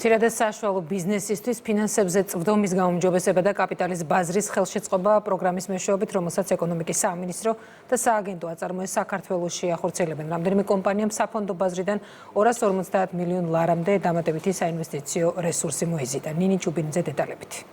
მცირე და საშუალო ბიზნესისთვის ფინანსებზე წვდომის გაუმჯობესება და კაპიტალის ბაზრის ხელშეწყობა პროგრამის მეშვეობით, რომელსაც ეკონომიკის სამინისტრო და სააგენტო აწარმოეს საქართველოში ახორციელებენ. რამდენიმე კომპანიამ საფონდო ბაზრიდან 250 მილიონ ლარამდე დამატებითი საინვესტიციო რესურსი მოიზიდა. ნინი ჩუბინიძე დეტალებით.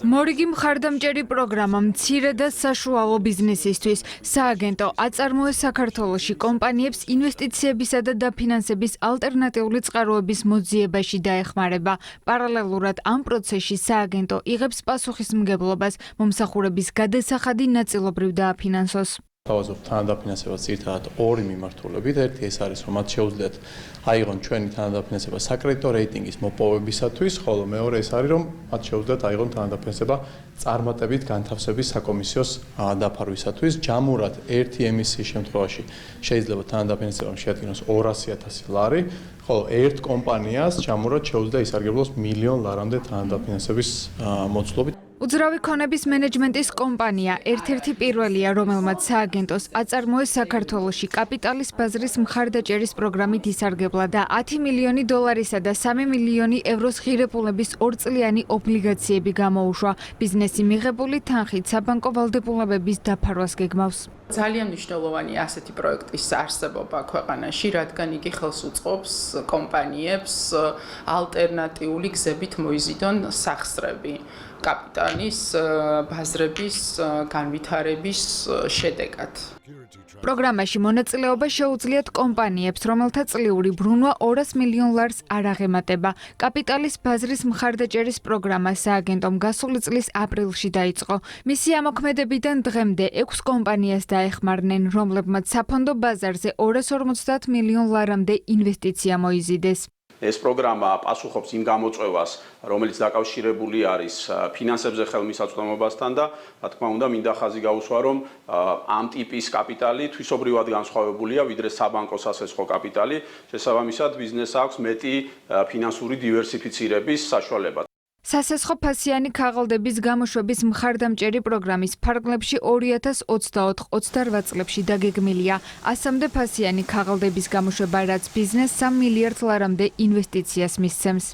მორიგი მხარდამჭერი პროგრამა მცირე და საშუალო ბიზნესისთვის სააგენტო აწარმოეს საქართველოში კომპანიებს ინვესტიციებისა და დაფინანსების ალტერნატიული წყაროების მოძიებაში დაეხმარება. პარალელურად ამ პროცესში სააგენტო იღებს პასუხისმგებლობას მომსახურების გადასახადი ნაწილობრივ დააფინანსოს. თავაზობ თანადაფინანსებას ძირითადად ორი მიმართულებით. ერთი ეს არის, რომ მათ შეუძლიათ აიღონ ჩვენი თანადაფინანსება საკრედიტო რეიტინგის მოპოვებისათვის, ხოლო მეორე ეს არის, რომ მათ შეუძლიათ აიღონ თანადაფინანსება წარმატებით განთავსების საკომისიოს დაფარვისათვის. ჯამურად ერთი ემისიის შემთხვევაში შეიძლება თანადაფინანსება შეადგინოს 200,000 ლარი, ხოლო ერთ კომპანიას ჯამურად შეუძლია ისარგებლოს მილიონ ლარამდე თანადაფინანსების მოცულობით. უძრავი ქონების მენეჯმენტის კომპანია ერთ-ერთი პირველია, რომელმაც სააგენტოს აწარმოეს საქართველოში კაპიტალის ბაზრის მხარდაჭერის პროგრამით ისარგებლა და 10 მილიონი დოლარისა და 3 მილიონი ევროს ღირებულების ორწლიანი ობლიგაციები გამოუშვა. ბიზნესი მიღებული თანხით საბანკო ვალდებულებების დაფარვას გეგმავს. ძალიან მნიშვნელოვანი ასეთი პროექტის არსებობა ქვეყანაში, რადგან იგი ხელს უწყობს კომპანიებს ალტერნატიული გზებით მოიზიდონ სახსრები კაპიტალის ბაზრების განვითარების შედეგად. პროგრამაში მონაწილეობა შეუძლიათ კომპანიებს, რომელთა წლიური ბრუნვა 200 მილიონ ლარს არ აღემატება. კაპიტალის ბაზრის მხარდაჭერის პროგრამა სააგენტომ გასული წლის აპრილში დაიწყო. მისი ამოქმედებიდან დღემდე 6 კომპანიას დაეხმარნენ, რომლებმაც საფონდო ბაზარზე 250 მილიონ ლარამდე ინვესტიცია მოიზიდეს. ეს პროგრამა პასუხობს იმ გამოწვევას, რომელიც დაკავშირებული არის ფინანსებზე ხელმისაწვდომობასთან და, რა თქმა უნდა, მინდა ხაზი გაუსვა, რომ ამ ტიპის კაპიტალი თვისობრივად განსხვავებულია, ვიდრე საბანკო სასესხო კაპიტალი. შესაბამისად, ბიზნესს აქვს მეტი ფინანსური დივერსიფიცირების საშუალება. სასესხო ფასიანი ქაღალდების გამოშვების მხარდამჭერი პროგრამის ფარგლებში 2024-28 წლებში დაგეგმილია 100-მდე ფასიანი ქაღალდების გამოშვება, რაც ბიზნესს 3 მილიარდ ლარამდე ინვესტიციას მისცემს.